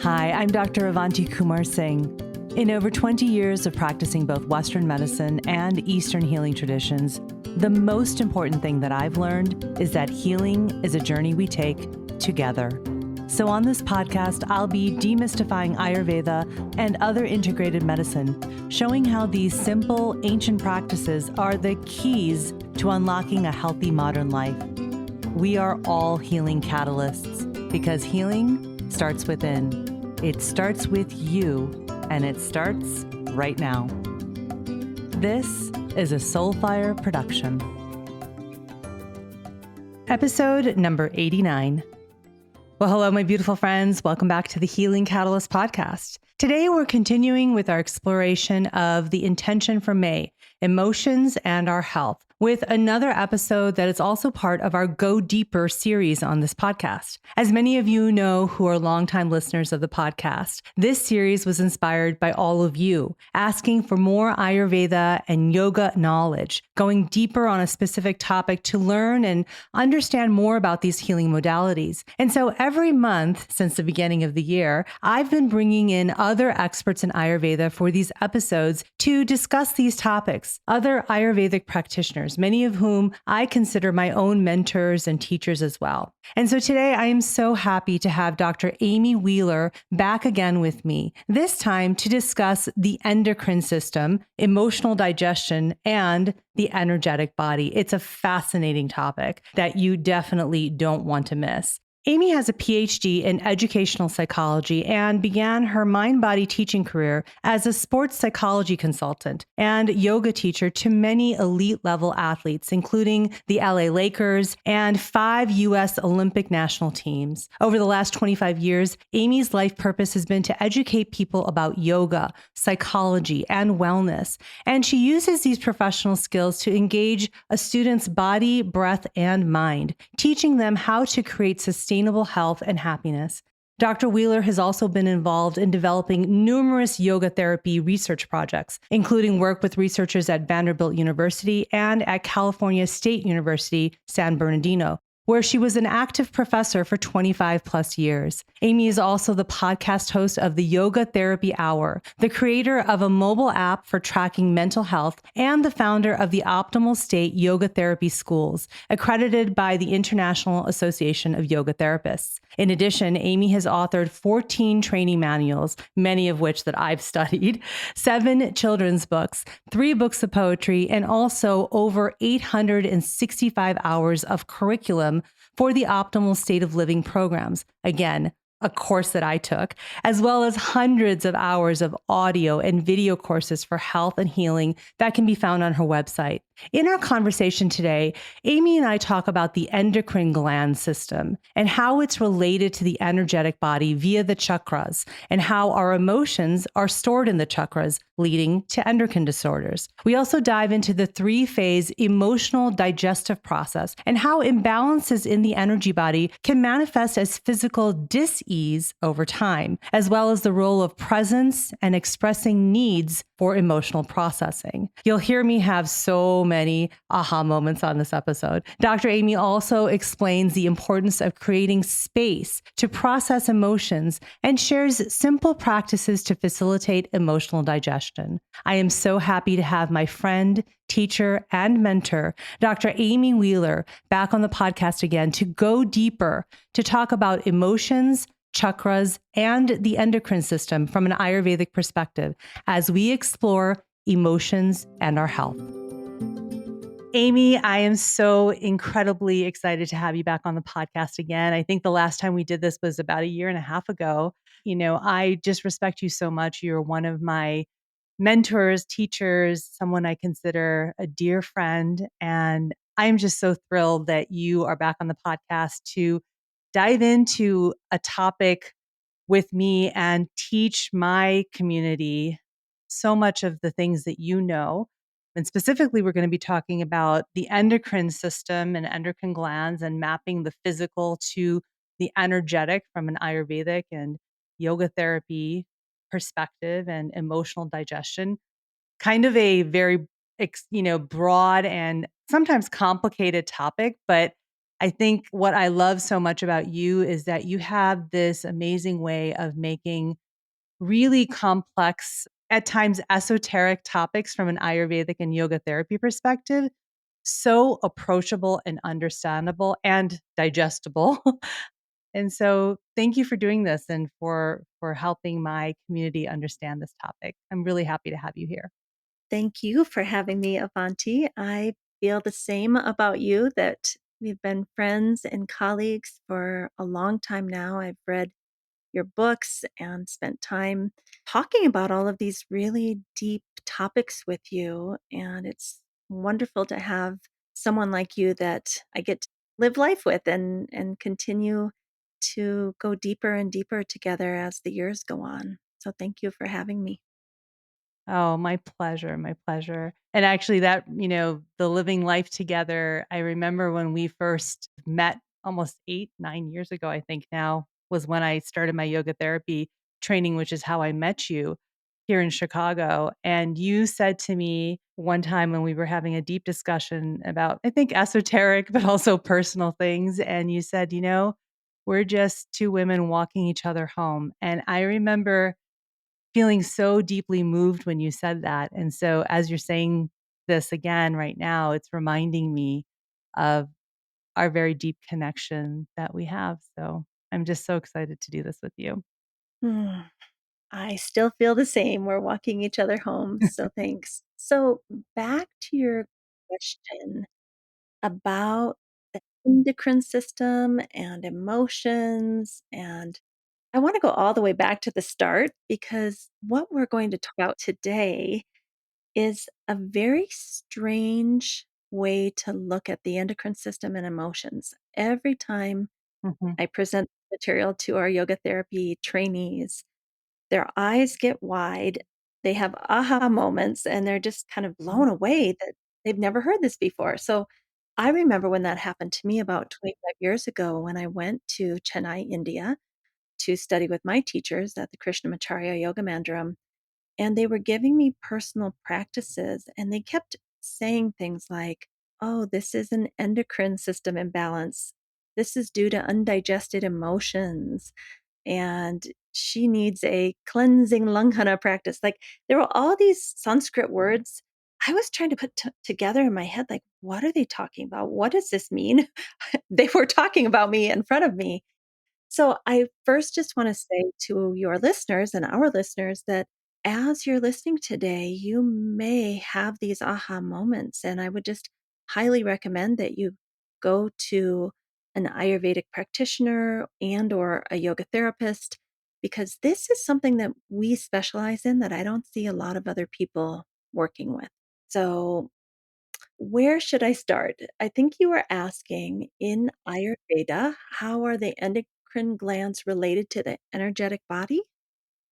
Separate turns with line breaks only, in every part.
Hi, I'm Dr. Avanti Kumar Singh. In over 20 years of practicing both Western medicine and Eastern healing traditions, the most important thing that I've learned is that healing is a journey we take together. So on this podcast, I'll be demystifying Ayurveda and other integrated medicine, showing how these simple, ancient practices are the keys to unlocking a healthy modern life. We are all healing catalysts because healing starts within. It starts with you, and it starts right now. This is a Soulfire production. Episode number 89. Well, hello, my beautiful friends. Welcome back to the Healing Catalyst podcast. Today, we're continuing with our exploration of the intention for May, emotions and our health, with another episode that is also part of our Go Deeper series on this podcast. As many of you know who are longtime listeners of the podcast, this series was inspired by all of you asking for more Ayurveda and yoga knowledge, going deeper on a specific topic to learn and understand more about these healing modalities. And so every month since the beginning of the year, I've been bringing in other experts in Ayurveda for these episodes to discuss these topics, other Ayurvedic practitioners, many of whom I consider my own mentors and teachers as well. And so today I am so happy to have Dr. Amy Wheeler back again with me, this time to discuss the endocrine system, emotional digestion, and the energetic body. It's a fascinating topic that you definitely don't want to miss. Amy has a PhD in educational psychology and began her mind-body teaching career as a sports psychology consultant and yoga teacher to many elite-level athletes, including the LA Lakers and 5 U.S. Olympic national teams. Over the last 25 years, Amy's life purpose has been to educate people about yoga, psychology, and wellness, and she uses these professional skills to engage a student's body, breath, and mind, teaching them how to create sustainable health and happiness. Dr. Wheeler has also been involved in developing numerous yoga therapy research projects, including work with researchers at Vanderbilt University and at California State University, San Bernardino, where she was an active professor for 25 plus years. Amy is also the podcast host of the Yoga Therapy Hour, the creator of a mobile app for tracking mental health, and the founder of the Optimal State Yoga Therapy Schools, accredited by the International Association of Yoga Therapists. In addition, Amy has authored 14 training manuals, many of which that I've studied, 7 children's books, 3 books of poetry, and also over 865 hours of curriculum for the Optimal State of Living programs. Again, a course that I took, as well as hundreds of hours of audio and video courses for health and healing that can be found on her website. In our conversation today, Amy and I talk about the endocrine gland system and how it's related to the energetic body via the chakras, and how our emotions are stored in the chakras, leading to endocrine disorders. We also dive into the 3-phase emotional digestive process and how imbalances in the energy body can manifest as physical dis-ease over time, as well as the role of presence and expressing needs for emotional processing. You'll hear me have so many aha moments on this episode. Dr. Amy also explains the importance of creating space to process emotions and shares simple practices to facilitate emotional digestion. I am so happy to have my friend, teacher, and mentor, Dr. Amy Wheeler, back on the podcast again to go deeper, to talk about emotions, chakras, and the endocrine system from an Ayurvedic perspective as we explore emotions and our health. Amy, I am so incredibly excited to have you back on the podcast again. I think the last time we did this was about a year and a half ago. You know, I just respect you so much. You're one of my mentors, teachers, someone I consider a dear friend. And I'm just so thrilled that you are back on the podcast to dive into a topic with me and teach my community so much of the things that you know. And specifically, we're going to be talking about the endocrine system and endocrine glands and mapping the physical to the energetic from an Ayurvedic and yoga therapy perspective and emotional digestion. Kind of a very, broad and sometimes complicated topic, but I think what I love so much about you is that you have this amazing way of making really complex, at times esoteric topics from an Ayurvedic and yoga therapy perspective so approachable and understandable and digestible. And so thank you for doing this and for helping my community understand this topic. I'm really happy to have you here.
Thank you for having me, Avanti. I feel the same about you that we've been friends and colleagues for a long time now. I've read your books and spent time talking about all of these really deep topics with you. And it's wonderful to have someone like you that I get to live life with and continue to go deeper and deeper together as the years go on. So thank you for having me.
Oh, my pleasure, my pleasure. And actually that, the living life together, I remember when we first met almost 8, 9 years ago, I think now, was when I started my yoga therapy training, which is how I met you here in Chicago. And you said to me one time when we were having a deep discussion about, I think, esoteric, but also personal things. And you said, we're just two women walking each other home. And I remember feeling so deeply moved when you said that. And so as you're saying this again right now, it's reminding me of our very deep connection that we have. So I'm just so excited to do this with you.
Hmm. I still feel the same. We're walking each other home, so thanks. So, back to your question about the endocrine system and emotions. And I want to go all the way back to the start because what we're going to talk about today is a very strange way to look at the endocrine system and emotions. Every time
Mhm,
I present material to our yoga therapy trainees, their eyes get wide, they have aha moments, and they're just kind of blown away that they've never heard this before. So, I remember when that happened to me about 25 years ago when I went to Chennai, India, to study with my teachers at the Krishnamacharya Yoga Mandiram, and they were giving me personal practices, and they kept saying things like, "Oh, this is an endocrine system imbalance. This is due to undigested emotions." And she needs a cleansing langhana practice. Like, there were all these Sanskrit words I was trying to put together in my head, like, what are they talking about? What does this mean? They were talking about me in front of me. So I first just want to say to your listeners and our listeners that as you're listening today, you may have these aha moments. And I would just highly recommend that you go to an Ayurvedic practitioner and or a yoga therapist because this is something that we specialize in that I don't see a lot of other people working with. So where should I start? I think you were asking in Ayurveda, how are the endocrine glands related to the energetic body?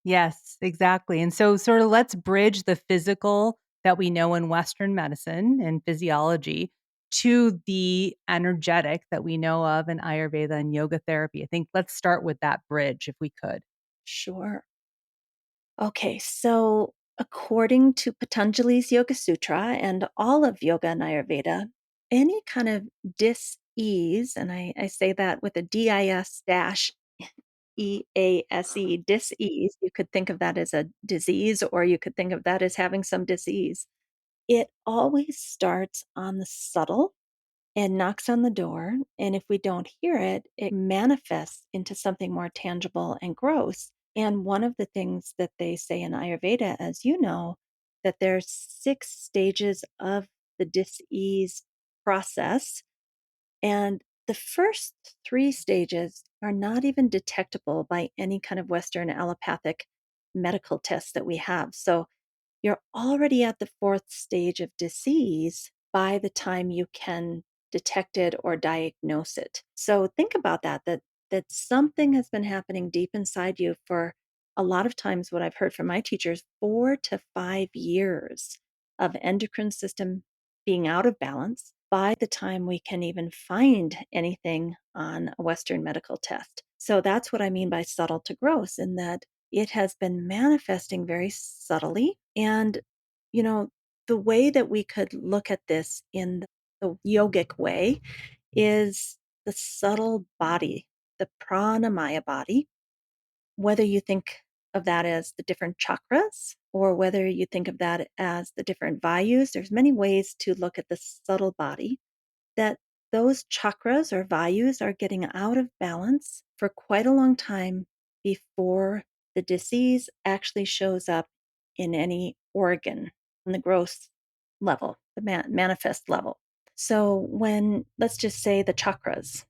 yes, exactly. And so sort of let's bridge the physical that we know in Western medicine and physiology to the energetic that we know of in Ayurveda and yoga therapy. I think let's start with that bridge if we could.
Sure. Okay, so according to Patanjali's Yoga Sutra and all of yoga and Ayurveda, any kind of dis-ease, and I say that with a D-I-S dash E-A-S-E, dis-ease, you could think of that as a disease, or you could think of that as having some disease. It always starts on the subtle and knocks on the door, and if we don't hear it, it manifests into something more tangible and gross. And one of the things that they say in Ayurveda, as you know, that there's 6 stages of the dis-ease process, and the first 3 stages are not even detectable by any kind of Western allopathic medical tests that we have. So you're already at the 4th stage of disease by the time you can detect it or diagnose it. So think about that something has been happening deep inside you for a lot of times what I've heard from my teachers 4 to 5 years of endocrine system being out of balance by the time we can even find anything on a Western medical test. So that's what I mean by subtle to gross, in that it has been manifesting very subtly. And, you know, the way that we could look at this in the yogic way is the subtle body, the pranamaya body, whether you think of that as the different chakras or whether you think of that as the different vayus, there's many ways to look at the subtle body that those chakras or vayus are getting out of balance for quite a long time before the disease actually shows up in any organ on the gross level, the manifest level. So, when let's just say the chakras,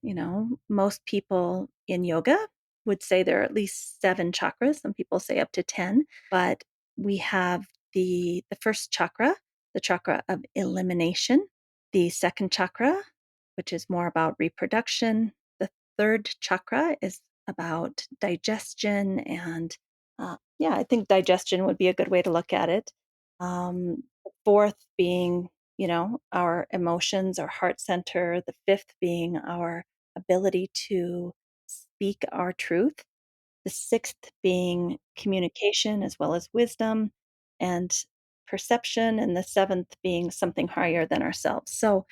most people in yoga would say there are at least seven chakras. Some people say up to 10, but we have the first chakra, the chakra of elimination, the second chakra, which is more about reproduction. The third chakra is about digestion. And yeah, I think digestion would be a good way to look at it. The fourth being, our emotions, our heart center. The fifth being our ability to speak our truth. The sixth being communication as well as wisdom and perception. And the seventh being something higher than ourselves. So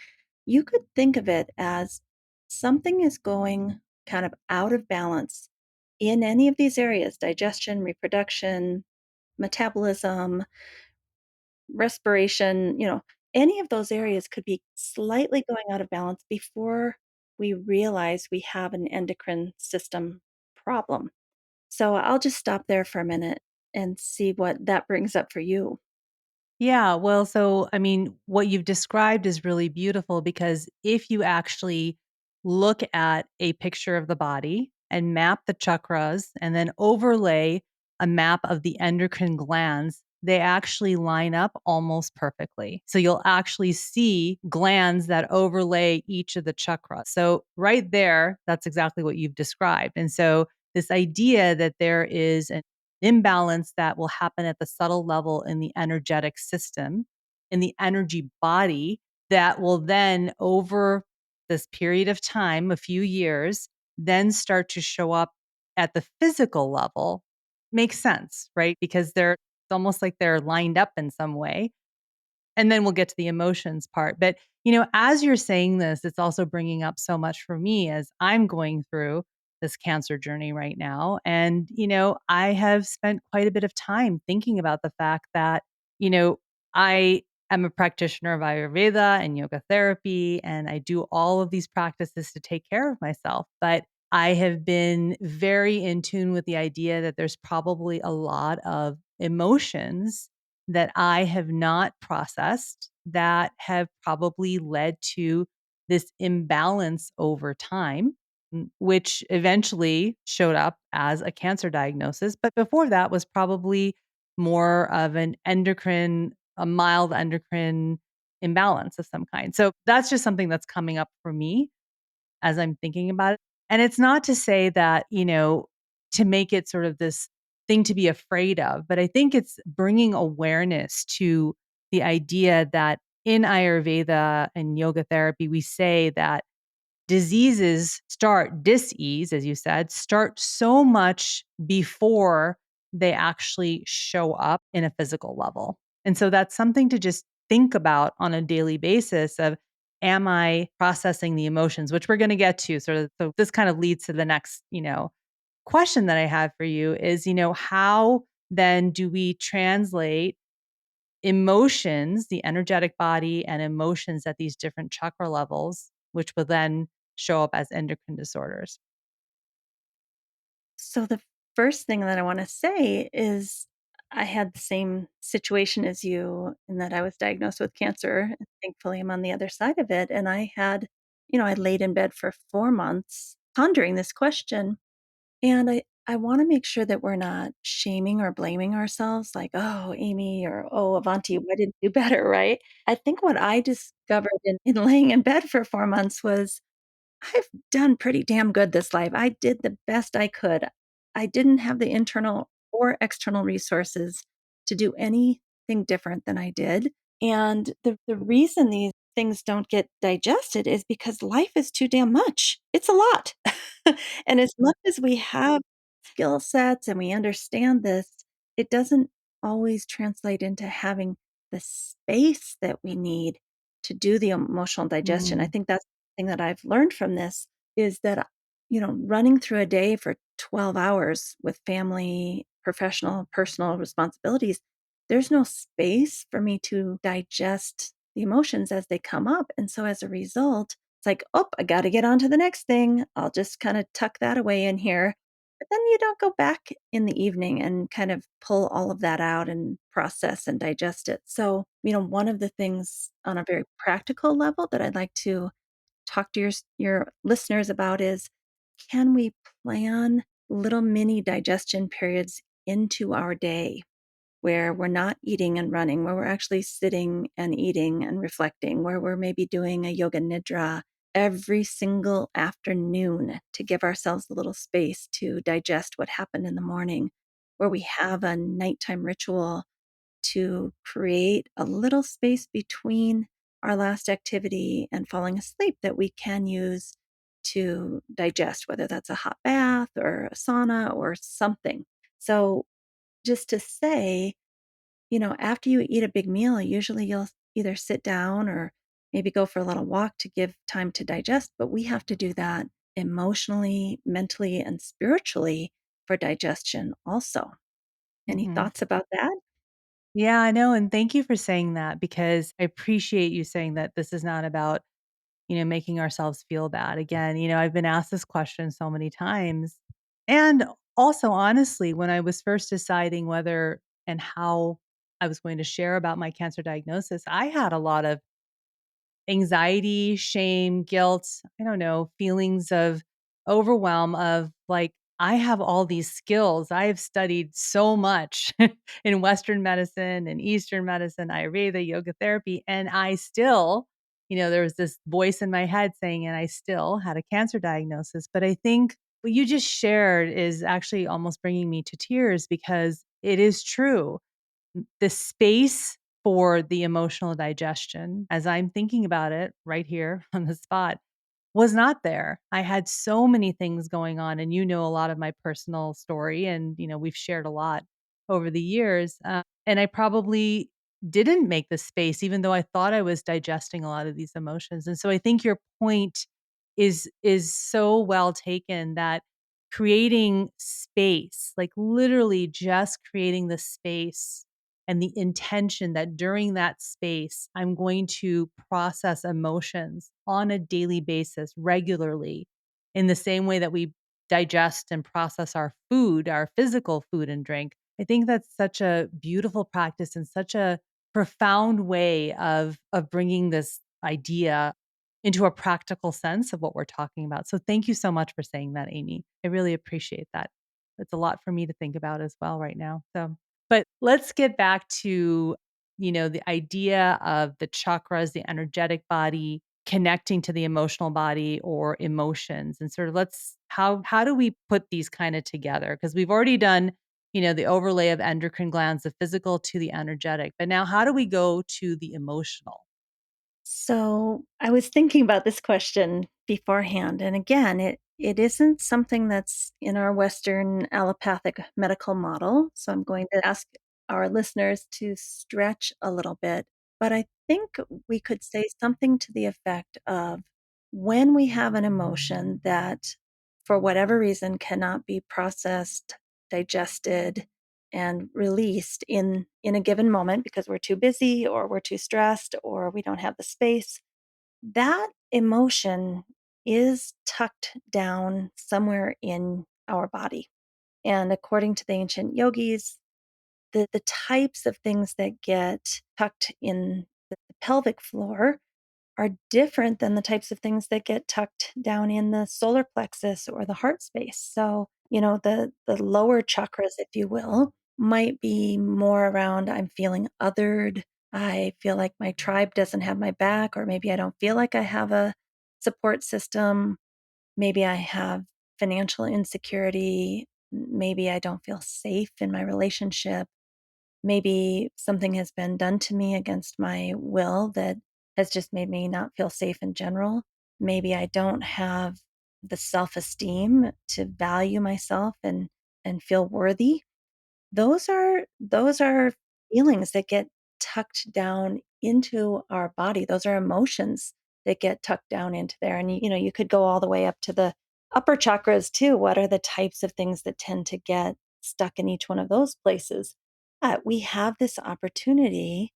you could think of it as something is going kind of out of balance in any of these areas: digestion, reproduction, metabolism, respiration, any of those areas could be slightly going out of balance before we realize we have an endocrine system problem. So I'll just stop there for a minute and see what that brings up for you.
Yeah, well, so I mean, what you've described is really beautiful because if you actually look at a picture of the body and map the chakras and then overlay a map of the endocrine glands, they actually line up almost perfectly. So you'll actually see glands that overlay each of the chakras. So right there, that's exactly what you've described. And so this idea that there is an imbalance that will happen at the subtle level in the energetic system, in the energy body, that will then, over this period of time, a few years, then start to show up at the physical level. Makes sense, right? Because they're it's almost like they're lined up in some way. And then we'll get to the emotions part. But, as you're saying this, it's also bringing up so much for me as I'm going through this cancer journey right now. And, I have spent quite a bit of time thinking about the fact that, I am a practitioner of Ayurveda and yoga therapy, and I do all of these practices to take care of myself. But I have been very in tune with the idea that there's probably a lot of emotions that I have not processed that have probably led to this imbalance over time, which eventually showed up as a cancer diagnosis. But before that was probably more of a mild endocrine imbalance of some kind. So that's just something that's coming up for me as I'm thinking about it. And it's not to say that, to make it sort of this thing to be afraid of, but I think it's bringing awareness to the idea that in Ayurveda and yoga therapy, we say that dis-ease, as you said, start so much before they actually show up in a physical level. And so that's something to just think about on a daily basis of, am I processing the emotions, which we're going to get to sort of. So this kind of leads to the next, question that I have for you is, how then do we translate emotions, the energetic body and emotions at these different chakra levels, which will then show up as endocrine disorders?
So the first thing that I want to say is I had the same situation as you in that I was diagnosed with cancer. And thankfully, I'm on the other side of it. And I laid in bed for 4 months pondering this question. And I want to make sure that we're not shaming or blaming ourselves like, oh, Amy or oh, Avanti, why didn't you do better? Right. I think what I discovered in laying in bed for 4 months was I've done pretty damn good this life. I did the best I could. I didn't have the internal or external resources to do anything different than I did. And the reason these things don't get digested is because life is too damn much. It's a lot. And as much as we have skill sets and we understand this, it doesn't always translate into having the space that we need to do the emotional digestion. I
Mm.
think that's the thing that I've learned from this. is that, running through a day for 12 hours with family, professional, personal responsibilities, there's no space for me to digest the emotions as they come up. And so as a result, it's like, oh, I got to get on to the next thing. I'll just kind of tuck that away in here. But then you don't go back in the evening and kind of pull all of that out and process and digest it. So, one of the things on a very practical level that I'd like to talk to your listeners about is, can we plan little mini digestion periods into our day where we're not eating and running, where we're actually sitting and eating and reflecting, where we're maybe doing a yoga nidra every single afternoon to give ourselves a little space to digest what happened in the morning, where we have a nighttime ritual to create a little space between our last activity and falling asleep that we can use to digest, whether that's a hot bath or a sauna or something. So, just to say, after you eat a big meal, usually you'll either sit down or maybe go for a little walk to give time to digest, but we have to do that emotionally, mentally, and spiritually for digestion also. Any
Mhm.
thoughts about that?
Yeah, I know. And thank you for saying that because I appreciate you saying that this is not about, making ourselves feel bad. Again, I've been asked this question so many times. And also, honestly, when I was first deciding whether and how I was going to share about my cancer diagnosis, I had a lot of anxiety, shame, guilt, I don't know, feelings of overwhelm of like, I have all these skills. I have studied so much in Western medicine and Eastern medicine, Ayurveda, yoga therapy, and I still, there was this voice in my head saying, and I still had a cancer diagnosis. But I think what you just shared is actually almost bringing me to tears because it is true the space for the emotional digestion, as I'm thinking about it right here on the spot, was not there. I had so many things going on, and a lot of my personal story, and we've shared a lot over the years. And I probably didn't make the space, even though I thought I was digesting a lot of these emotions. And so I think your point is so well taken that creating space, like literally just creating the space and the intention that during that space, I'm going to process emotions on a daily basis regularly in the same way that we digest and process our food, our physical food and drink. I think that's such a beautiful practice and such a profound way of bringing this idea into a practical sense of what we're talking about. So thank you so much for saying that, Amy. I really appreciate that. It's a lot for me to think about as well right now. So but let's get back to, the idea of the chakras, the energetic body connecting to the emotional body or emotions and sort of how do we put these kind of together? Because we've already done, the overlay of endocrine glands, the physical to the energetic. But now how do we go to the emotional?
So I was thinking about this question beforehand, and again, it isn't something that's in our Western allopathic medical model. So I'm going to ask our listeners to stretch a little bit. But I think we could say something to the effect of, when we have an emotion that, for whatever reason, cannot be processed, digested, and released in a given moment because we're too busy or we're too stressed or we don't have the space, that emotion is tucked down somewhere in our body. And according to the ancient yogis, the types of things that get tucked in the pelvic floor are different than the types of things that get tucked down in the solar plexus or the heart space. So, the lower chakras, if you will, might be more around, I'm feeling othered. I feel like my tribe doesn't have my back, or maybe I don't feel like I have a support system. Maybe I have financial insecurity. Maybe I don't feel safe in my relationship. Maybe something has been done to me against my will that has just made me not feel safe in general. Maybe I don't have the self-esteem to value myself and feel worthy. Those are feelings that get tucked down into our body. Those are emotions that get tucked down into there. And you could go all the way up to the upper chakras too. What are the types of things that tend to get stuck in each one of those places? But we have this opportunity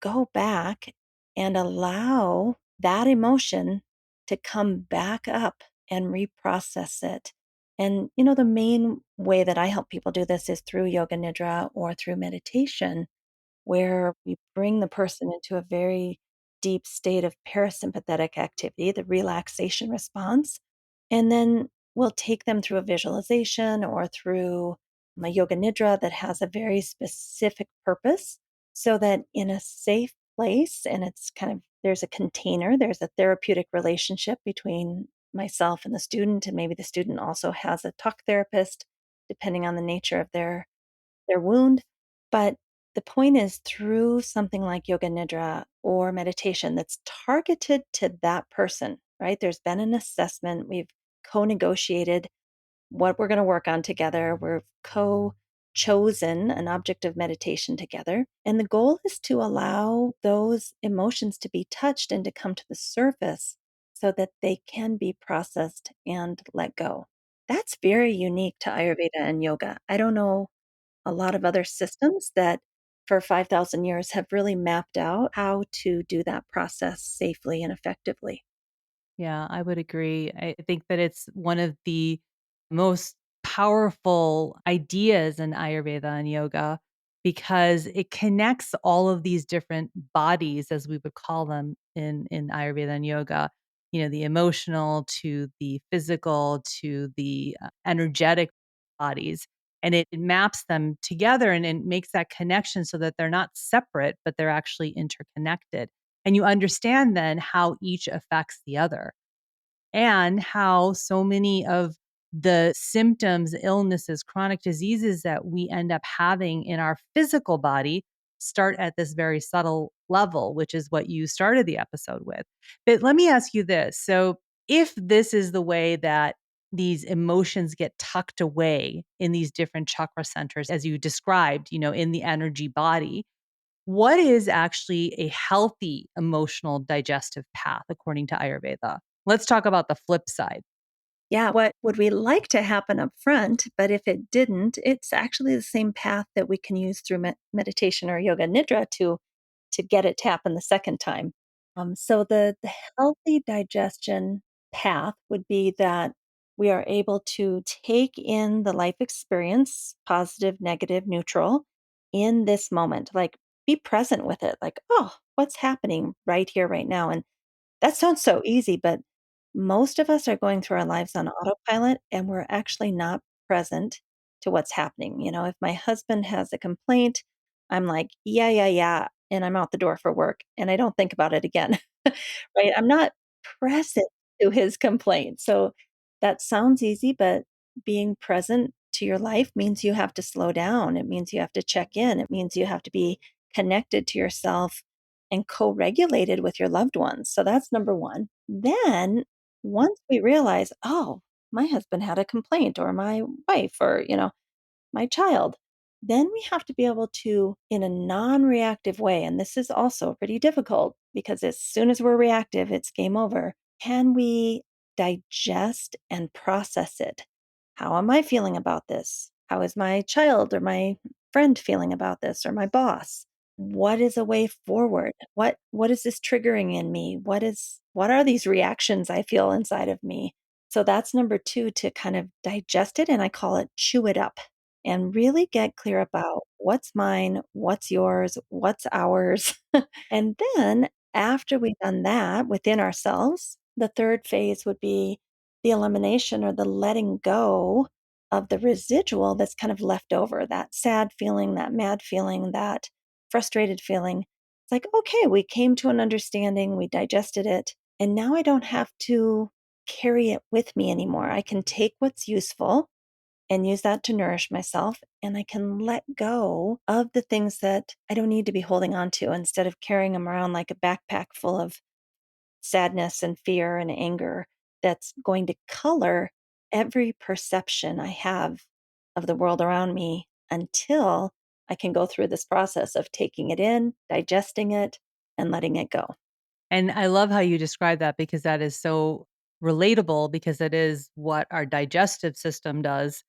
go back and allow that emotion to come back up and reprocess it. And, the main way that I help people do this is through yoga nidra or through meditation, where we bring the person into a very deep state of parasympathetic activity, the relaxation response. And then we'll take them through a visualization or through my yoga nidra that has a very specific purpose so that in a safe place, and it's kind of there's a container, there's a therapeutic relationship between myself and the student, and maybe the student also has a talk therapist, depending on the nature of their wound. But the point is through something like yoga nidra or meditation that's targeted to that person, right? There's been an assessment. We've co negotiated what we're going to work on together. We've co chosen an object of meditation together. And the goal is to allow those emotions to be touched and to come to the surface so that they can be processed and let go. That's very unique to Ayurveda and yoga. I don't know a lot of other systems that for 5,000 years have really mapped out how to do that process safely and effectively.
Yeah, I would agree. I think that it's one of the most powerful ideas in Ayurveda and yoga because it connects all of these different bodies, as we would call them in Ayurveda and yoga, the emotional to the physical to the energetic bodies. And it maps them together and it makes that connection so that they're not separate, but they're actually interconnected. And you understand then how each affects the other and how so many of the symptoms, illnesses, chronic diseases that we end up having in our physical body start at this very subtle level, which is what you started the episode with. But let me ask you this. So, if this is the way that these emotions get tucked away in these different chakra centers, as you described, in the energy body, what is actually a healthy emotional digestive path according to Ayurveda? Let's talk about the flip side.
Yeah, what would we like to happen up front? But if it didn't, it's actually the same path that we can use through meditation or yoga nidra to get it to happen the second time. So the healthy digestion path would be that we are able to take in the life experience, positive, negative, neutral, in this moment. Like be present with it. Like, oh, what's happening right here, right now? And that sounds so easy, but most of us are going through our lives on autopilot and we're actually not present to what's happening. If my husband has a complaint, I'm like, yeah, yeah, yeah. And I'm out the door for work and I don't think about it again. Right? I'm not present to his complaint. So that sounds easy, but being present to your life means you have to slow down. It means you have to check in. It means you have to be connected to yourself and co regulated with your loved ones. So that's number one. Then once we realize, oh, my husband had a complaint or my wife or, my child, then we have to be able to, in a non reactive way, and this is also pretty difficult because as soon as we're reactive, it's game over. Can we digest and process it? How am I feeling about this? How is my child or my friend feeling about this or my boss? What is a way forward? What is this triggering in me? What are these reactions I feel inside of me? So that's number 2 to kind of digest it and I call it chew it up and really get clear about what's mine, what's yours, what's ours. And then after we've done that within ourselves, the third phase would be the elimination or the letting go of the residual that's kind of left over, that sad feeling, that mad feeling, that frustrated feeling. It's like, okay, we came to an understanding, we digested it, and now I don't have to carry it with me anymore. I can take what's useful and use that to nourish myself. And I can let go of the things that I don't need to be holding on to instead of carrying them around like a backpack full of sadness and fear and anger that's going to color every perception I have of the world around me until I can go through this process of taking it in, digesting it, and letting it go.
And I love how you describe that because that is so relatable because it is what our digestive system does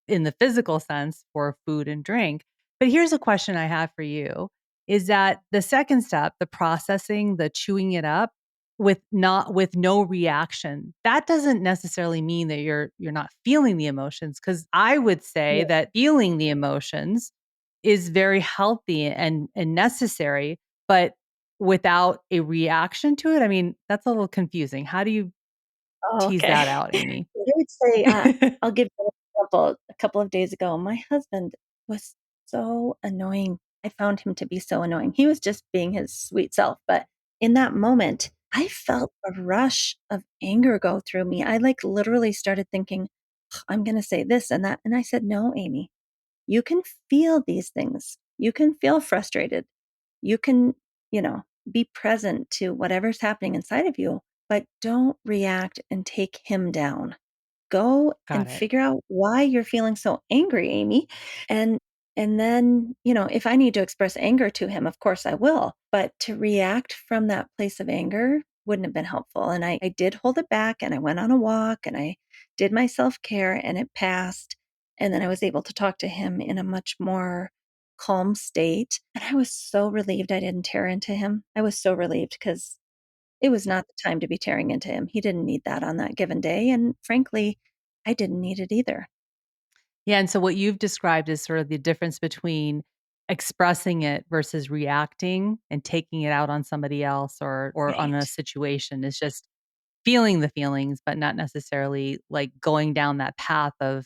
in the physical sense for food and drink. But here's a question I have for you is that the second step, the processing, the chewing it up with no reaction, that doesn't necessarily mean that you're not feeling the emotions cuz I would say
Yeah.
that feeling the emotions is very healthy and necessary, but without a reaction to it, I mean, that's a little confusing. How do you
Oh,
tease
okay.
that out, Amy?
I would say, I'll give you an example. A couple of days ago, my husband was so annoying. I found him to be so annoying. He was just being his sweet self, but in that moment, I felt a rush of anger go through me. I, like, literally started thinking, "Ugh, I'm gonna say this and that," and I said, "No, Amy, you can feel these things. You can feel frustrated. You can, you know, be present to whatever's happening inside of you, but don't react and take him down. Go
Got
and
it.
figure out why you're feeling so angry, Amy, and and then, if I need to express anger to him, of course I will, but to react from that place of anger wouldn't have been helpful, and I did hold it back, and I went on a walk, and I did my self-care, and it passed, and then I was able to talk to him in a much more calm state, and I was so relieved I didn't tear into him. I was so relieved because it was not the time to be tearing into him. He didn't need that on that given day, and frankly, I didn't need it either.
Yeah, and so what you've described is sort of the difference between expressing it versus reacting and taking it out on somebody else or on a
Right.
situation is just feeling the feelings, but not necessarily like going down that path of,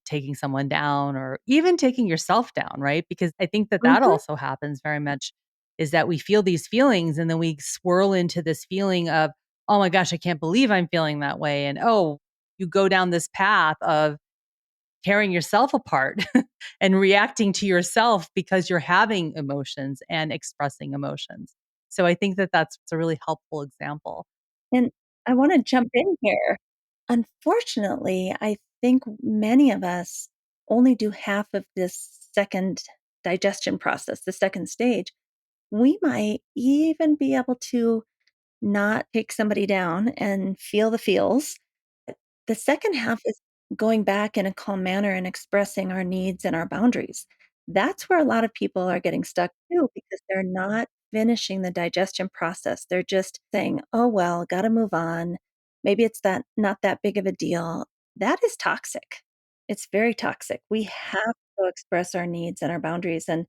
taking someone down or even taking yourself down, right? Because I think that that
Mhm.
also happens very much is that we feel these feelings and then we swirl into this feeling of, oh my gosh, I can't believe I'm feeling that way. And oh, you go down this path of tearing yourself apart and reacting to yourself because you're having emotions and expressing emotions. So I think that that's a really helpful example.
And I wanna jump in here. Unfortunately, I think many of us only do half of this second digestion process, the second stage. We might even be able to not take somebody down and feel the feels. The second half is going back in a calm manner and expressing our needs and our boundaries. That's where a lot of people are getting stuck too, because they're not finishing the digestion process. They're just saying, oh, well, got to move on. Maybe it's that not that big of a deal. That is toxic. It's very toxic. We have to express our needs and our boundaries. And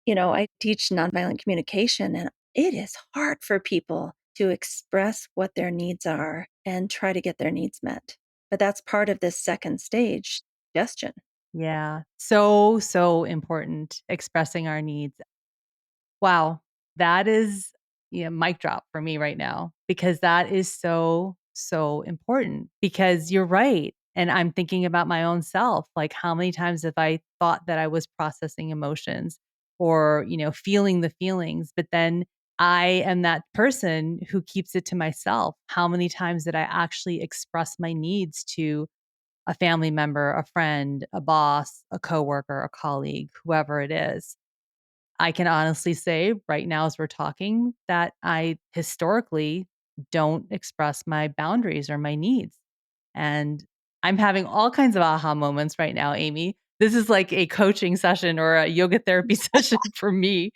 I teach nonviolent communication, and it is hard for people to express what their needs are and try to get their needs met. But that's part of this second stage, digestion.
Yeah. So, so important expressing our needs. Wow. That is, mic drop for me right now because that is so, so important because you're right. And I'm thinking about my own self. Like, how many times have I thought that I was processing emotions or, feeling the feelings, but then I am that person who keeps it to myself. How many times did I actually express my needs to a family member, a friend, a boss, a coworker, a colleague, whoever it is? I can honestly say right now as we're talking that I historically don't express my boundaries or my needs. And I'm having all kinds of aha moments right now, Amy. This is like a coaching session or a yoga therapy session for me.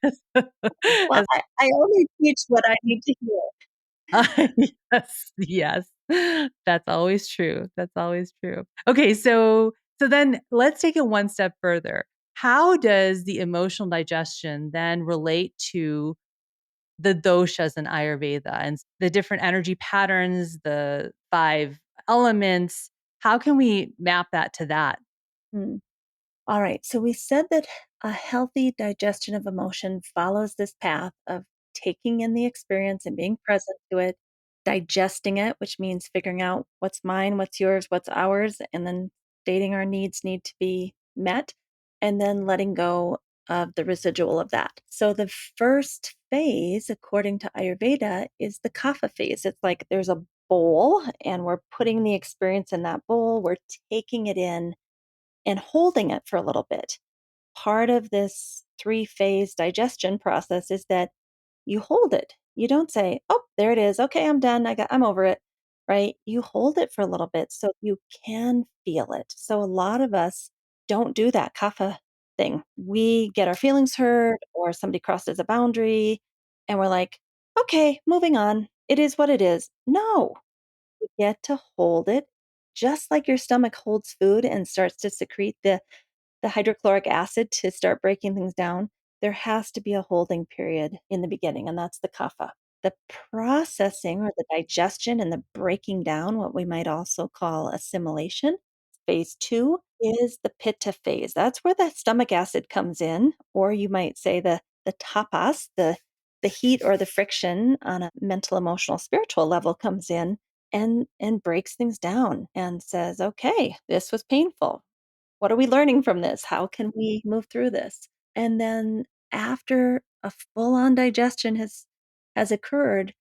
Well,
As
I only teach what I need to hear.
yes, yes. That's always true. That's always true. Okay, so then let's take it one step further. How does the emotional digestion then relate to the doshas in Ayurveda and the different energy patterns, the 5 elements? How can we map that to that?
Hmm. All right. So we said that a healthy digestion of emotion follows this path of taking in the experience and being present to it, digesting it, which means figuring out what's mine, what's yours, what's ours, and then stating our needs need to be met, and then letting go of the residual of that. So the first phase, according to Ayurveda, is the kapha phase. It's like there's a bowl, and we're putting the experience in that bowl, we're taking it in and holding it for a little bit. Part of this three-phase digestion process is that you hold it. You don't say, "Oh, there it is. Okay, I'm done. I'm over it." Right? You hold it for a little bit so you can feel it. So a lot of us don't do that kapha thing. We get our feelings hurt or somebody crosses a boundary and we're like, "Okay, moving on. It is what it is." No, you get to hold it just like your stomach holds food and starts to secrete the hydrochloric acid to start breaking things down. There has to be a holding period in the beginning, and that's the kapha. The processing or the digestion and the breaking down, what we might also call assimilation, phase 2 is the pitta phase. That's where the stomach acid comes in, or you might say the tapas, the heat or the friction on a mental, emotional, spiritual level comes in and breaks things down and says, "Okay, this was painful. What are we learning from this? How can we move through this?" And then after a full-on digestion has occurred,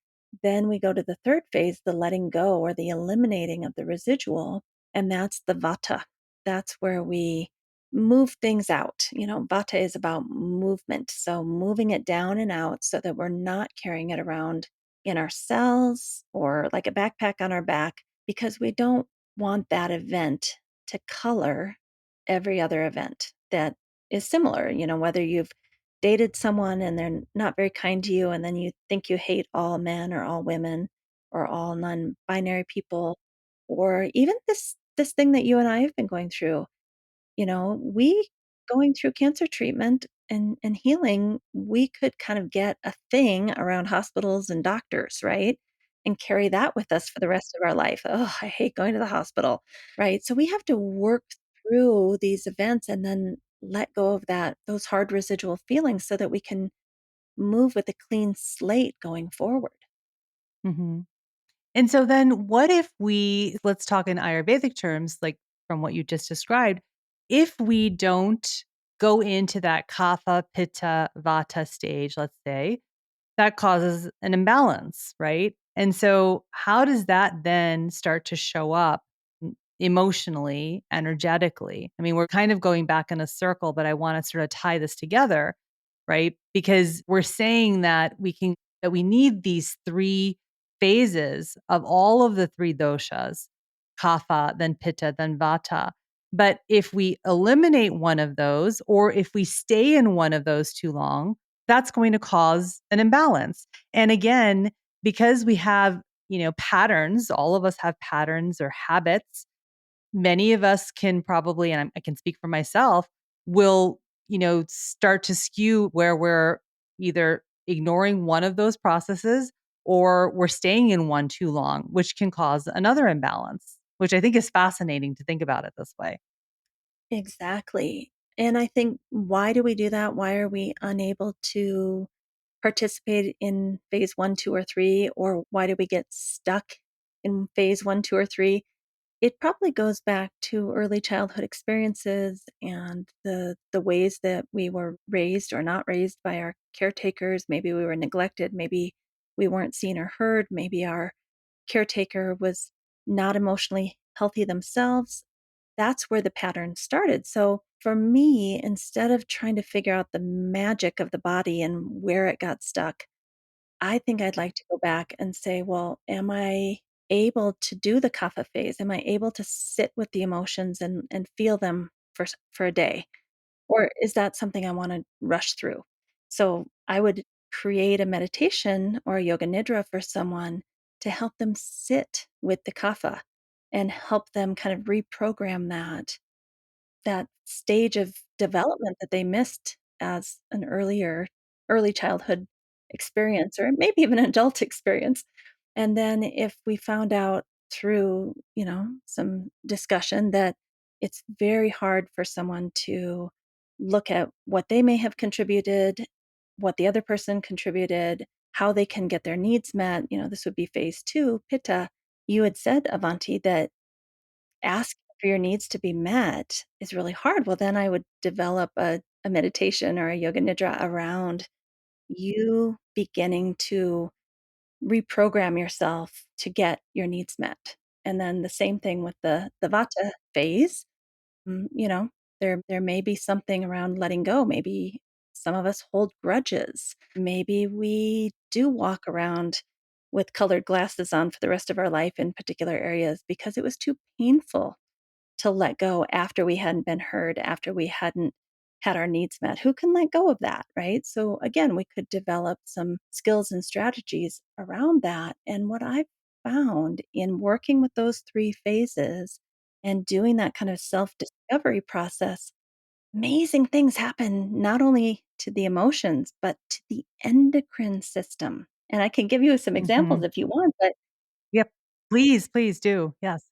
then we go to the 3rd phase, the letting go or the eliminating of the residual, and that's the vata. That's where we move things out. Vata is about movement, so moving it down and out so that we're not carrying it around in our cells or like a backpack on our back because we don't want that event to color every other event that is similar. Whether you've dated someone and they're not very kind to you, and then you think you hate all men or all women or all non-binary people, or even this thing that you and I have been going through. We going through cancer treatment and healing, we could kind of get a thing around hospitals and doctors, right? And carry that with us for the rest of our life. Oh, I hate going to the hospital, right? So we have to work through these events and then let go of those hard residual feelings so that we can move with a clean slate going forward.
Mhm. And so then what if let's talk in Ayurvedic terms, like from what you just described, if we don't go into that kapha, pitta, vata stage, let's say, that causes an imbalance, right? And so how does that then start to show up emotionally, energetically? I mean, we're kind of going back in a circle, but I want to sort of tie this together, right? Because we're saying that we need these three phases of all of the three doshas, kapha, then pitta, then vata. But if we eliminate one of those, or if we stay in one of those too long, that's going to cause an imbalance. And again, because we have, patterns, all of us have patterns or habits. Many of us can probably, and I can speak for myself, will, start to skew where we're either ignoring one of those processes or we're staying in one too long, which can cause another imbalance, which I think is fascinating to think about it this way.
Exactly. And I think, why do we do that? Why are we unable to participate in phase 1, 2, or 3? Or why do we get stuck in phase 1, 2, or 3? It probably goes back to early childhood experiences and the ways that we were raised or not raised by our caretakers. Maybe we were neglected, maybe we weren't seen or heard, maybe our caretaker was not emotionally healthy themselves. That's where the pattern started. So for me, instead of trying to figure out the magic of the body and where it got stuck, I think I'd like to go back and say, well, am I able to do the kapha phase? Am I able to sit with the emotions and feel them for a day? Or is that something I want to rush through? So I would create a meditation or a yoga nidra for someone to help them sit with the kapha and help them kind of reprogram that stage of development that they missed as an early childhood experience or maybe even an adult experience. And then if we found out through, some discussion that it's very hard for someone to look at what they may have contributed, what the other person contributed, how they can get their needs met, this would be phase 2, pitta. You had said, Avanti, that asking for your needs to be met is really hard. Well, then I would develop a meditation or a yoga nidra around you beginning to reprogram yourself to get your needs met. And then the same thing with the vata phase. Mm, there may be something around letting go. Maybe Some of us hold grudges. Maybe we do walk around with colored glasses on for the rest of our life in particular areas because it was too painful to let go after we hadn't been heard, after we hadn't had our needs met. Who can let go of that, right? So, again, we could develop some skills and strategies around that. And what I've found in working with those three phases and doing that kind of self discovery process, amazing things happen not only to the emotions, but to the endocrine system. And I can give you some examples
Mhm.
if you want, but
Yep. Please, please do. Yes.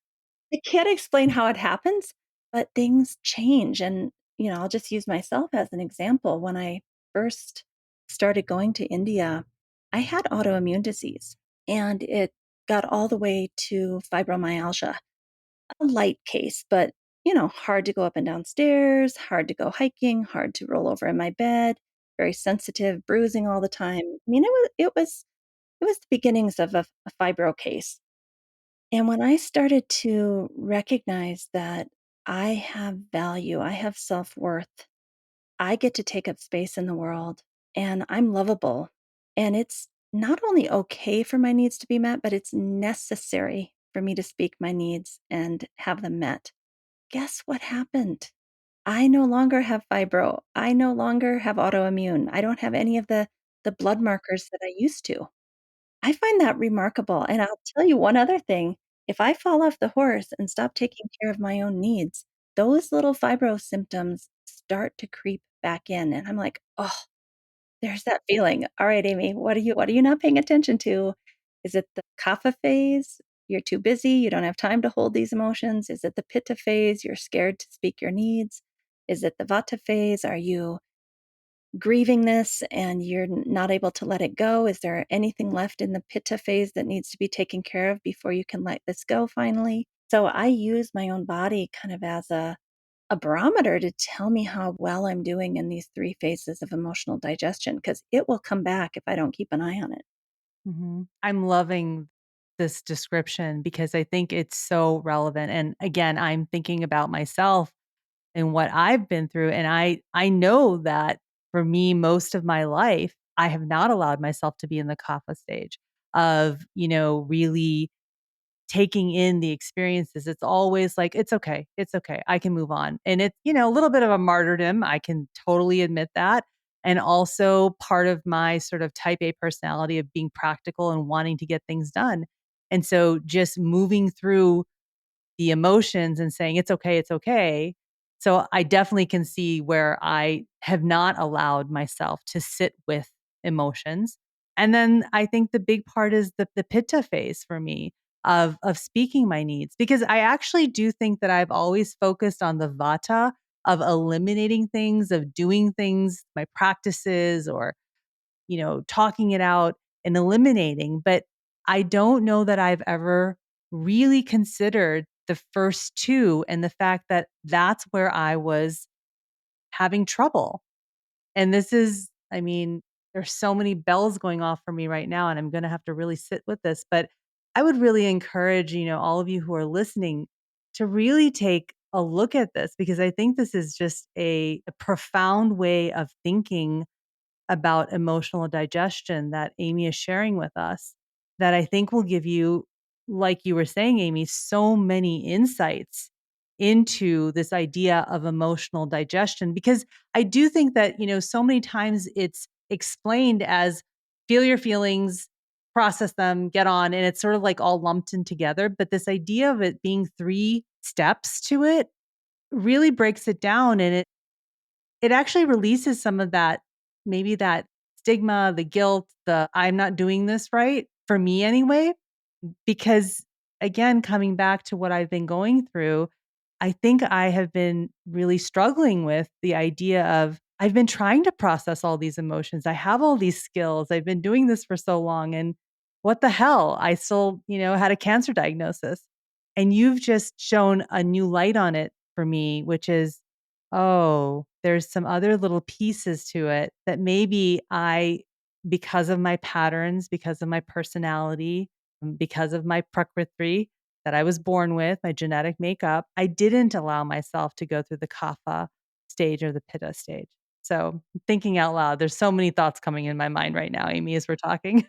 I can't explain how it happens, but things change. And, I'll just use myself as an example. When I first started going to India, I had autoimmune disease and it got all the way to fibromyalgia, a light case, but, hard to go up and down stairs, hard to go hiking, hard to roll over in my bed, very sensitive, bruising all the time. I mean, it was the beginnings of a fibro case. And when I started to recognize that I have value, I have self worth, I get to take up space in the world and I'm lovable. And it's not only okay for my needs to be met, but it's necessary for me to speak my needs and have them met. Guess what happened? I no longer have fibro. I no longer have autoimmune. I don't have any of the blood markers that I used to. I find that remarkable, and I'll tell you one other thing, if I fall off the horse and stop taking care of my own needs, those little fibro symptoms start to creep back in, and I'm like, "Oh, there's that feeling. All right, Amy, what are you not paying attention to? Is it the kapha phase? You're too busy, you don't have time to hold these emotions. Is it the pitta phase? You're scared to speak your needs. Is it the vata phase? Are you grieving this and you're not able to let it go? Is there anything left in the pitta phase that needs to be taken care of before you can let this go finally?" So I use my own body kind of as a barometer to tell me how well I'm doing in these three phases of emotional digestion because it will come back if I don't keep an eye on it.
Mhm. I'm loving this description because I think it's so relevant. And again, I'm thinking about myself and what I've been through. And I know that for me, most of my life, I have not allowed myself to be in the kapha stage of, really taking in the experiences. It's always like, it's okay. It's okay. I can move on. And it's, a little bit of a martyrdom. I can totally admit that. And also part of my sort of type A personality of being practical and wanting to get things done. And so just moving through the emotions and saying, "It's okay, it's okay." So I definitely can see where I have not allowed myself to sit with emotions. And then I think the big part is the pitta phase for me of speaking my needs, because I actually do think that I've always focused on the vata of eliminating things, of doing things, my practices, or talking it out and eliminating. But I don't know that I've ever really considered the first two and the fact that that's where I was having trouble. And this is, I mean, there's so many bells going off for me right now, and I'm going to have to really sit with this. But I would really encourage, all of you who are listening to really take a look at this, because I think this is just a profound way of thinking about emotional digestion that Amy is sharing with us that I think will give you, like you were saying, Amy, so many insights into this idea of emotional digestion. Because I do think that, so many times it's explained as feel your feelings, process them, get on, and it's sort of like all lumped in together. But this idea of it being three steps to it really breaks it down, and it actually releases some of that, maybe that stigma, the guilt, the "I'm not doing this right," for me anyway, because again, coming back to what I've been going through, I think I have been really struggling with the idea of I've been trying to process all these emotions. I have all these skills. I've been doing this for so long, and what the hell? I still, had a cancer diagnosis. And you've just shown a new light on it for me, which is, oh, there's some other little pieces to it that maybe because of my patterns, because of my personality, because of my prakriti that I was born with, my genetic makeup, I didn't allow myself to go through the kapha stage or the pitta stage. So, thinking out loud, there's so many thoughts coming in my mind right now, Amy, as we're talking.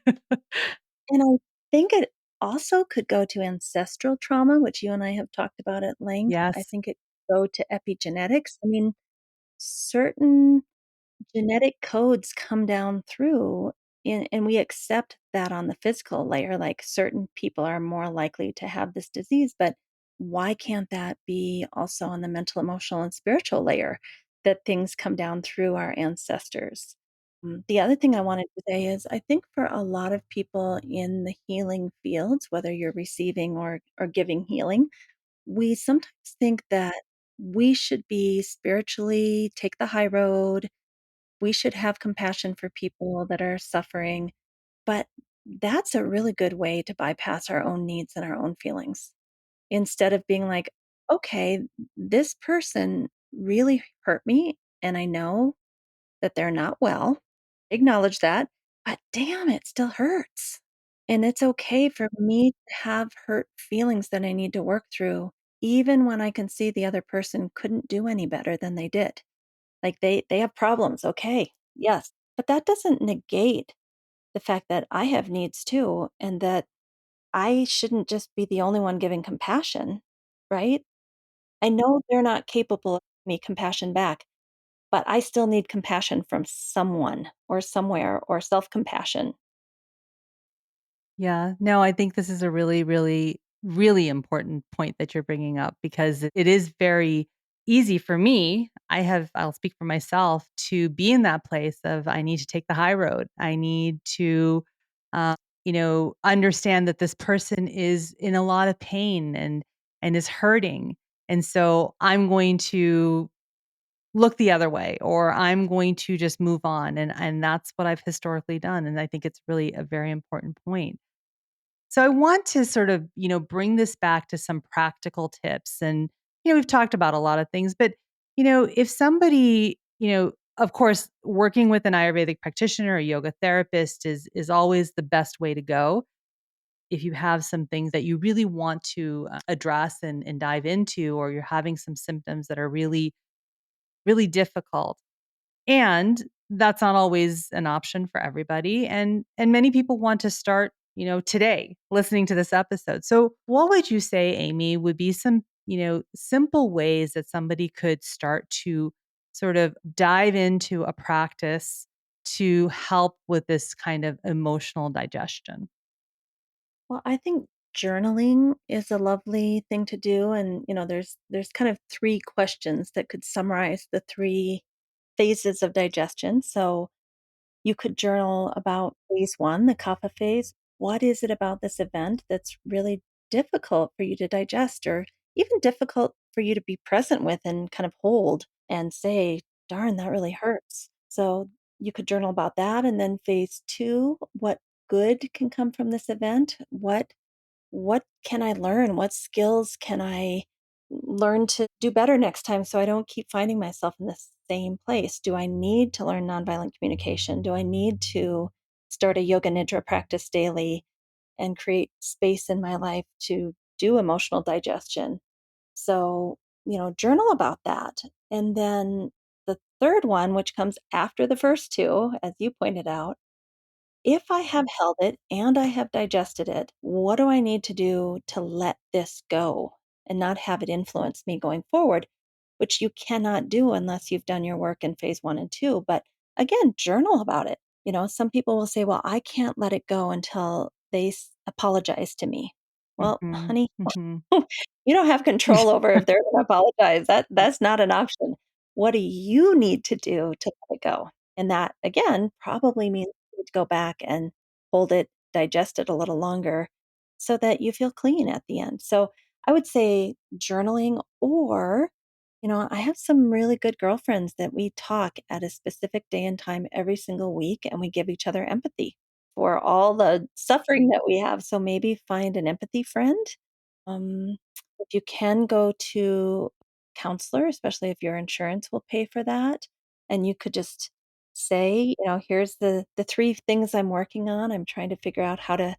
And I think it also could go to ancestral trauma, which you and I have talked about at length. I
Yes.
think it could go to epigenetics. I mean, certain genetic codes come down through and we accept that on the physical layer, like certain people are more likely to have this disease, but why can't that be also on the mental, emotional, and spiritual layer that things come down through our ancestors? The other thing I wanted to say is I think for a lot of people in the healing fields, whether you're receiving or giving healing, we sometimes think that we should be spiritually take the high road, we should have compassion for people that are suffering, but that's a really good way to bypass our own needs and our own feelings. Instead of being like, "Okay, this person really hurt me, and I know that they're not well. Acknowledge that, but damn, it still hurts. And it's okay for me to have hurt feelings that I need to work through, even when I can see the other person couldn't do any better than they did. Like they have problems, okay, yes, but that doesn't negate the fact that I have needs too, and that I shouldn't just be the only one giving compassion, right? I know they're not capable of giving me compassion back, but I still need compassion from someone or somewhere or self-compassion.
Yeah. No, I think this is a really, really, really important point that you're bringing up because it is very easy for me. I'll speak for myself to be in that place of I need to take the high road. I need to, uh, understand that this person is in a lot of pain and is hurting. And so I'm going to look the other way or I'm going to just move on. And that's what I've historically done. And I think it's really a very important point. So I want to sort of, bring this back to some practical tips. And, we've talked about a lot of things, but, if somebody, of course, working with an Ayurvedic practitioner, a yoga therapist is always the best way to go. If you have some things that you really want to address and dive into, or you're having some symptoms that are really, really difficult, and that's not always an option for everybody, and many people want to start, today listening to this episode. So, what would you say, Amy, would be some, simple ways that somebody could start to sort of dive into a practice to help with this kind of emotional digestion?
Well, I think journaling is a lovely thing to do, and, there's kind of 3 questions that could summarize the 3 phases of digestion. So, you could journal about phase 1, the kapha phase. What is it about this event that's really difficult for you to digest or even difficult for you to be present with and kind of hold and say, "Darn, that really hurts." So, you could journal about that, and then phase 2, what good can come from this event? What can I learn? What skills can I learn to do better next time so I don't keep finding myself in the same place? Do I need to learn nonviolent communication? Do I need to start a yoga nidra practice daily and create space in my life to do emotional digestion? So, journal about that. And then the third one, which comes after the first two, as you pointed out, if I have held it and I have digested it, what do I need to do to let this go and not have it influence me going forward? Which you cannot do unless you've done your work in phase 1 and 2. But again, journal about it. Some people will say, well, I can't let it go until they apologize to me. Well,
Mhm,
honey,
mhm.
you don't have control over if they're going to apologize. That's not an option. What do you need to do to let it go? And that again probably means you need to go back and hold it, digest it a little longer so that you feel clean at the end. So I would say journaling or I have some really good girlfriends that we talk at a specific day and time every single week and we give each other empathy for all the suffering that we have. So maybe find an empathy friend. Um, if you can go to counselor, especially if your insurance will pay for that, and you could just say, here's the 3 things I'm working on. I'm trying to figure out how to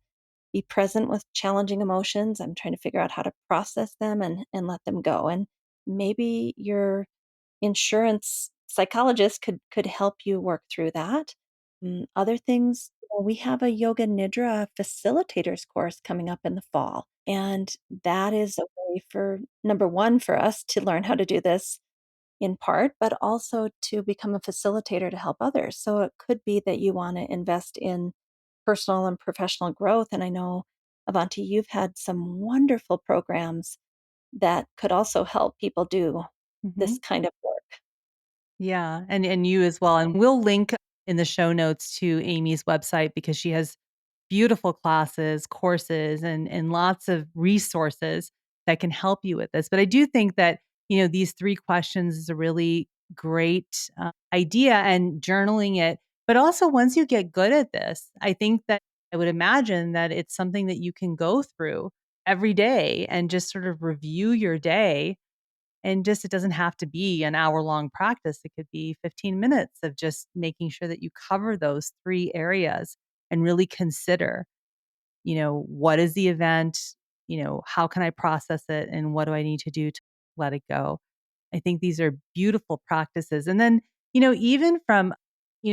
be present with challenging emotions. I'm trying to figure out how to process them and let them go. And maybe your insurance psychologist could help you work through that. Other things, we have a Yoga Nidra facilitators course coming up in the fall, and that is a way for number 1, for us to learn how to do this in part, but also to become a facilitator to help others. So it could be that you wanna invest in personal and professional growth, and I know, Avanti, you've had some wonderful programs that could also help people do this
Mhm.
kind of work.
Yeah, and you as well, and we'll link in the show notes to Amy's website because she has beautiful classes, courses, and lots of resources that can help you with this. But I do think that, these 3 questions is a really great, idea and journaling it. But also once you get good at this, I think that I would imagine that it's something that you can go through every day and just sort of review your day and just it doesn't have to be an hour-long practice. It could be 15 minutes of just making sure that you cover those 3 areas and really consider, what is the event? How can I process it? And what do I need to do to let it go? I think these are beautiful practices. And then, even from,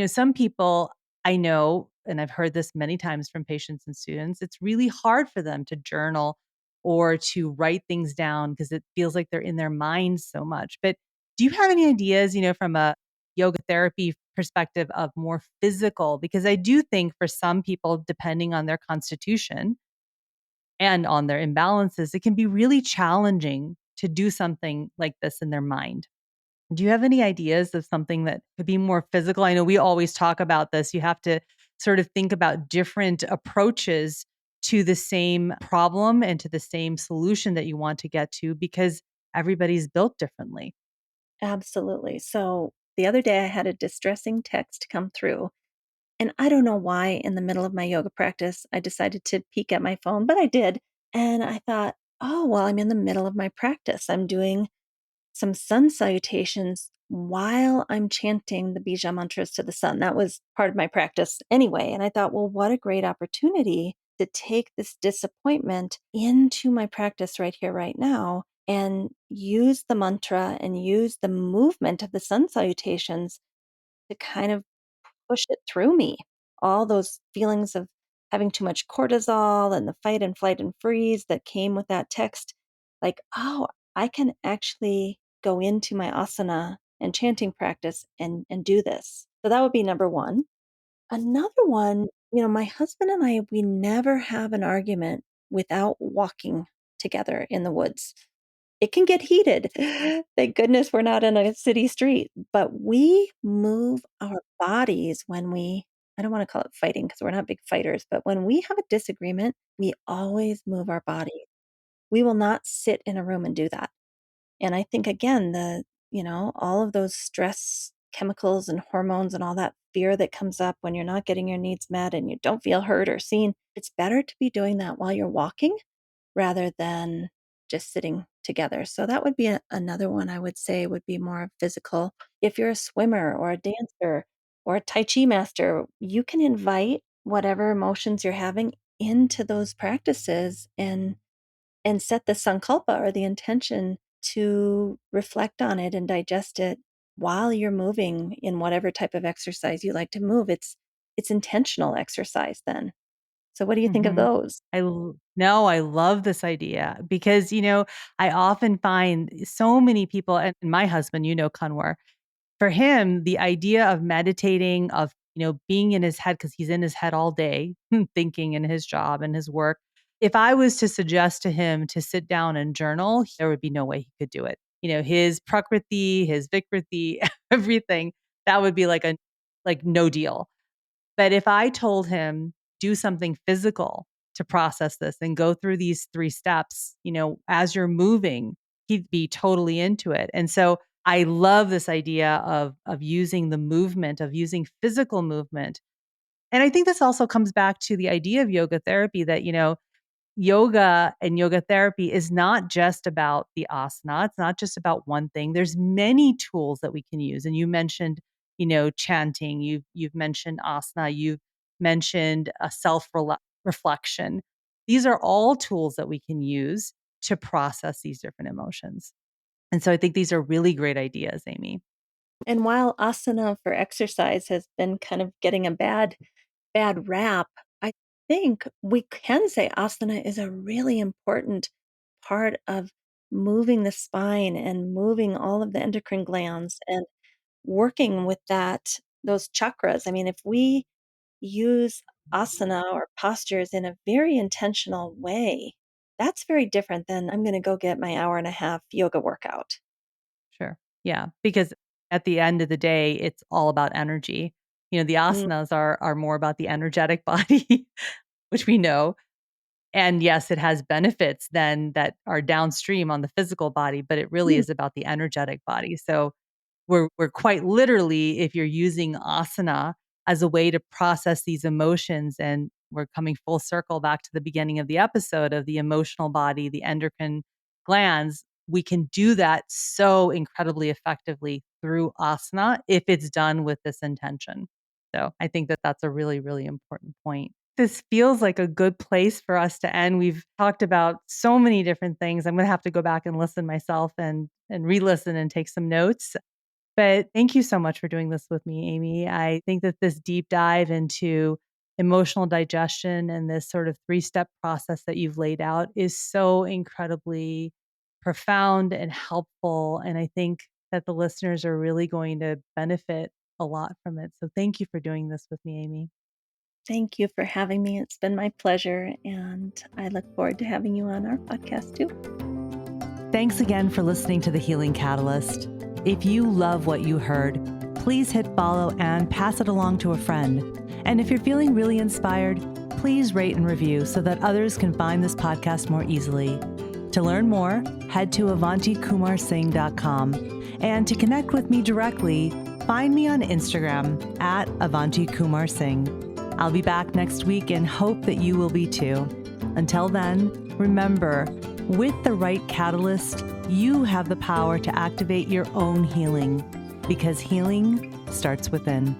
some people I know, and I've heard this many times from patients and students, it's really hard for them to journal or to write things down because it feels like they're in their minds so much. But do you have any ideas, from a yoga therapy perspective of more physical? Because I do think for some people, depending on their constitution and on their imbalances, it can be really challenging to do something like this in their mind. Do you have any ideas of something that could be more physical? I know we always talk about this. You have to sort of think about different approaches to the same problem and to the same solution that you want to get to because everybody's built differently.
Absolutely. So, the other day I had a distressing text come through, and I don't know why in the middle of my yoga practice I decided to peek at my phone, but I did. And I thought, "Oh, well, I'm in the middle of my practice. I'm doing some sun salutations while I'm chanting the bija mantras to the sun." That was part of my practice anyway. And I thought, well, what a great opportunity to take this disappointment into my practice right here, right now, and use the mantra and use the movement of the sun salutations to kind of push it through me. All those feelings of having too much cortisol and the fight and flight and freeze that came with that text, like, oh, I can actually go into my asana and chanting practice and do this. So that would be number 1. Another one, my husband and I, we never have an argument without walking together in the woods. It can get heated. Thank goodness we're not in a city street, but we move our bodies when I don't wanna call it fighting because 'cause we're not big fighters, but when we have a disagreement, we always move our body. We will not sit in a room and do that. And I think again, all of those stress chemicals and hormones and all that fear that comes up when you're not getting your needs met and you don't feel heard or seen, it's better to be doing that while you're walking rather than just sitting together. So that would be another one I would say would be more physical. If you're a swimmer or a dancer or a Tai Chi master, you can invite whatever emotions you're having into those practices and set the sankalpa or the intention to reflect on it and digest it while you're moving in whatever type of exercise you like to move. It's intentional exercise then. So what do you think of
Mhm.
those?
No, I love this idea because, I often find so many people and my husband, Kanwar, for him, the idea of meditating, of, being in his head because he's in his head all day, thinking in his job and his work. If I was to suggest to him to sit down and journal, there would be no way he could do it. His prakriti, his vikriti, everything, that would be like no deal. But if I told him, do something physical to process this and go through these 3 steps, as you're moving, he'd be totally into it. And so I love this idea of using the movement, of using physical movement. And I think this also comes back to the idea of yoga therapy that, yoga and yoga therapy is not just about the asana. It's not just about one thing. There's many tools that we can use. And you mentioned, chanting. You've mentioned asana. You've mentioned a self reflection. These are all tools that we can use to process these different emotions. And so I think these are really great ideas, Amy.
And while asana for exercise has been kind of getting a bad rap, I think we can say asana is a really important part of moving the spine and moving all of the endocrine glands and working with those chakras. I mean, if we use asana or postures in a very intentional way, that's very different than I'm going to go get my hour and a half yoga workout.
Sure. Yeah, because at the end of the day, it's all about energy. The
Mm,
asanas are more about the energetic body, which we know. And yes, it has benefits then that are downstream on the physical body, but it really
mm,
is about the energetic body. So we're quite literally, if you're using asana as a way to process these emotions, and we're coming full circle back to the beginning of the episode of the emotional body, the endocrine glands, we can do that so incredibly effectively through asana if it's done with this intention. So I think that that's a really, really important point. This feels like a good place for us to end. We've talked about so many different things. I'm going to have to go back and listen myself and re-listen and take some notes. But thank you so much for doing this with me, Amy. I think that this deep dive into emotional digestion and this sort of three-step process that you've laid out is so incredibly profound and helpful. And I think that the listeners are really going to benefit a lot from it. So thank you for doing this with me, Amy.
Thank you for having me. It's been my pleasure, and I look forward to having you on our podcast too.
Thanks again for listening to The Healing Catalyst. If you love what you heard, please hit follow and pass it along to a friend. And if you're feeling really inspired, please rate and review so that others can find this podcast more easily. To learn more, head to avantikumarsingh.com. And to connect with me directly, find me on Instagram at avantikumarsingh. I'll be back next week and hope that you will be too. Until then, remember, with the right catalyst, you have the power to activate your own healing, because healing starts within.